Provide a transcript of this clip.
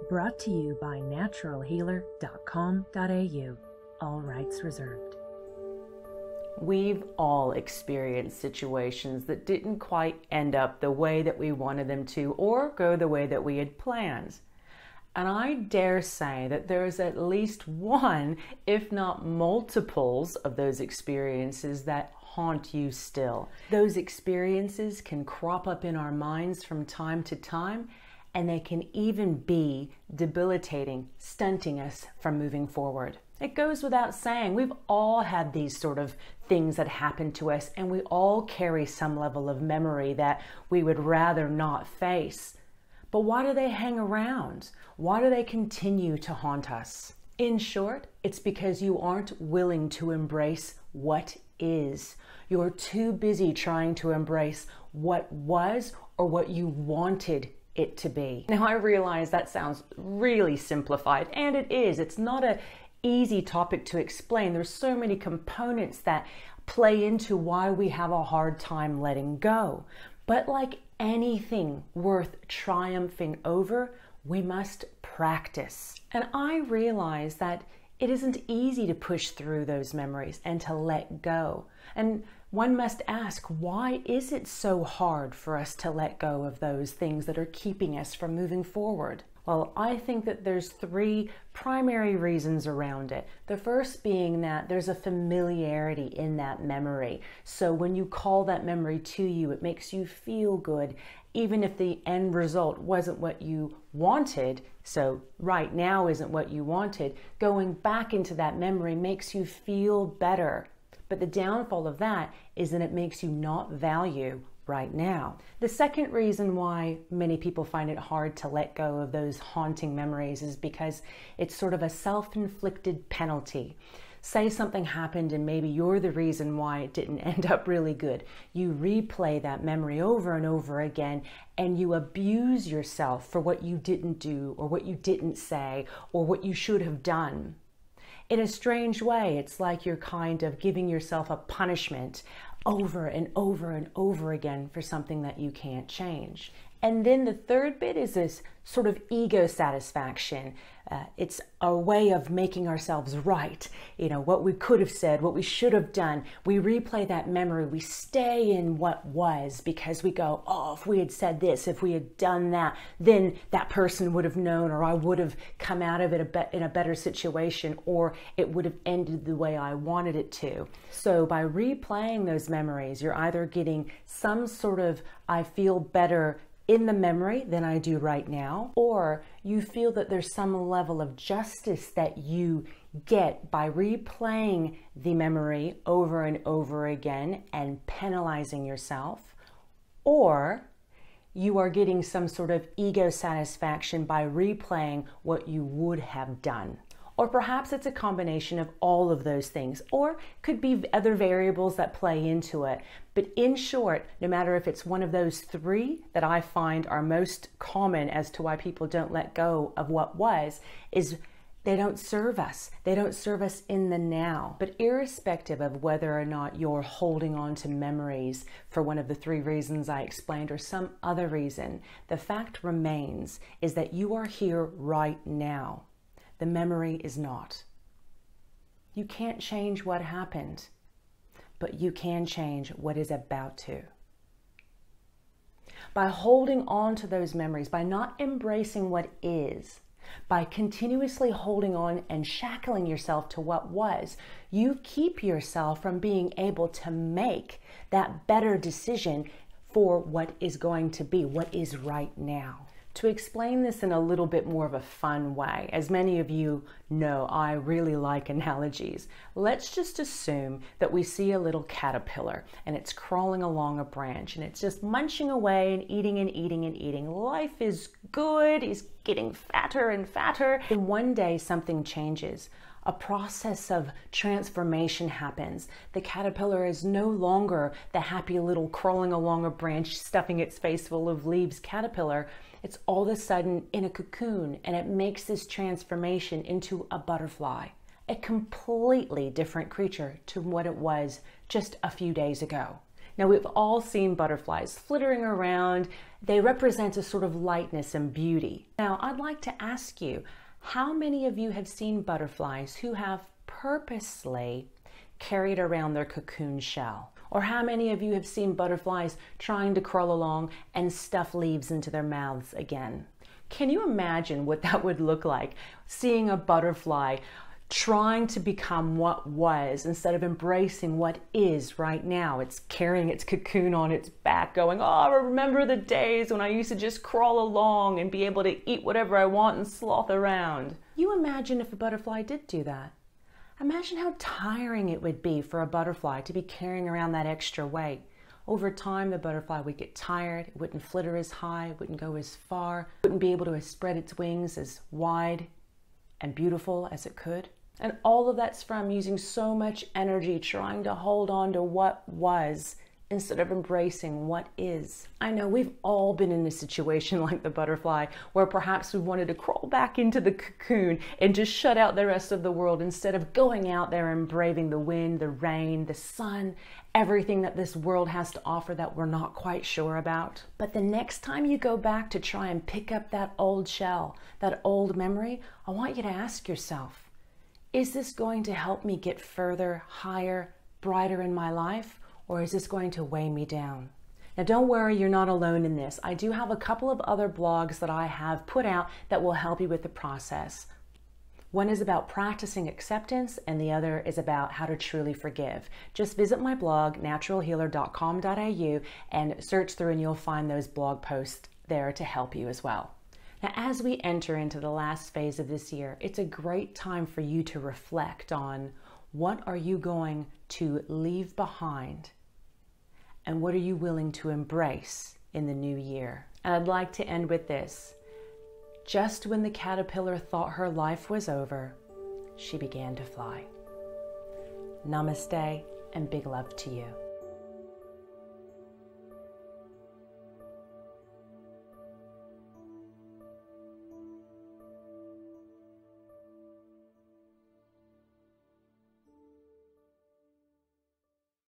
Brought to you by naturalhealer.com.au. All rights reserved. We've all experienced situations that didn't quite end up the way that we wanted them to or go the way that we had planned. And I dare say that there's at least one, if not multiples, of those experiences that haunt you still. Those experiences can crop up in our minds from time to time, and they can even be debilitating, stunting us from moving forward. It goes without saying, we've all had these sort of things that happen to us, and we all carry some level of memory that we would rather not face. But why do they hang around? Why do they continue to haunt us? In short, it's because you aren't willing to embrace what is. You're too busy trying to embrace what was or what you wanted it to be. Now, I realize that sounds really simplified, and it is. It's not an easy topic to explain. There's so many components that play into why we have a hard time letting go. But like anything worth triumphing over, we must practice. And I realize that it isn't easy to push through those memories and to let go. And one must ask, why is it so hard for us to let go of those things that are keeping us from moving forward? Well, I think that there's three primary reasons around it. The first being that there's a familiarity in that memory. So when you call that memory to you, it makes you feel good, even if the end result wasn't what you wanted. So right now isn't what you wanted. Going back into that memory makes you feel better. But the downfall of that is that it makes you not value right now. The second reason why many people find it hard to let go of those haunting memories is because it's sort of a self-inflicted penalty. Say something happened and maybe you're the reason why it didn't end up really good. You replay that memory over and over again, and you abuse yourself for what you didn't do or what you didn't say or what you should have done. In a strange way, it's like you're kind of giving yourself a punishment over and over and over again for something that you can't change. And then the third bit is this sort of ego satisfaction. It's a way of making ourselves right. You know, what we could have said, what we should have done. We replay that memory. We stay in what was because we go, oh, if we had said this, if we had done that, then that person would have known, or I would have come out of it in a better situation, or it would have ended the way I wanted it to. So by replaying those memories, you're either getting some sort of, I feel better in the memory than I do right now, or you feel that there's some level of justice that you get by replaying the memory over and over again and penalizing yourself, or you are getting some sort of ego satisfaction by replaying what you would have done. Or perhaps it's a combination of all of those things, or could be other variables that play into it. But in short, no matter if it's one of those three that I find are most common as to why people don't let go of what was, is they don't serve us. They don't serve us in the now. But irrespective of whether or not you're holding on to memories for one of the three reasons I explained or some other reason, the fact remains is that you are here right now. The memory is not. You can't change what happened, but you can change what is about to. By holding on to those memories, by not embracing what is, by continuously holding on and shackling yourself to what was, you keep yourself from being able to make that better decision for what is going to be, what is right now. To explain this in a little bit more of a fun way, as many of you know, I really like analogies. Let's just assume that we see a little caterpillar and it's crawling along a branch and it's just munching away and eating and eating and eating. Life is good, he's getting fatter and fatter. And one day something changes. A process of transformation happens. The caterpillar is no longer the happy little crawling along a branch, stuffing its face full of leaves caterpillar. It's all of a sudden in a cocoon, and it makes this transformation into a butterfly, a completely different creature to what it was just a few days ago. Now, we've all seen butterflies flittering around. They represent a sort of lightness and beauty. Now, I'd like to ask you, how many of you have seen butterflies who have purposely carried around their cocoon shell? Or how many of you have seen butterflies trying to crawl along and stuff leaves into their mouths again? Can you imagine what that would look like? Seeing a butterfly trying to become what was instead of embracing what is right now. It's carrying its cocoon on its back going, oh, I remember the days when I used to just crawl along and be able to eat whatever I want and sloth around. You imagine if a butterfly did do that. Imagine how tiring it would be for a butterfly to be carrying around that extra weight. Over time, the butterfly would get tired, it wouldn't flitter as high, it wouldn't go as far, it wouldn't be able to spread its wings as wide and beautiful as it could. And all of that's from using so much energy trying to hold on to what was instead of embracing what is. I know we've all been in a situation like the butterfly where perhaps we wanted to crawl back into the cocoon and just shut out the rest of the world instead of going out there and braving the wind, the rain, the sun, everything that this world has to offer that we're not quite sure about. But the next time you go back to try and pick up that old shell, that old memory, I want you to ask yourself, is this going to help me get further, higher, brighter in my life, or is this going to weigh me down? Now, don't worry, you're not alone in this. I do have a couple of other blogs that I have put out that will help you with the process. One is about practicing acceptance, and the other is about how to truly forgive. Just visit my blog, naturalhealer.com.au, and search through and you'll find those blog posts there to help you as well. Now, as we enter into the last phase of this year, it's a great time for you to reflect on what are you going to leave behind and what are you willing to embrace in the new year. And I'd like to end with this. Just when the caterpillar thought her life was over, she began to fly. Namaste and big love to you.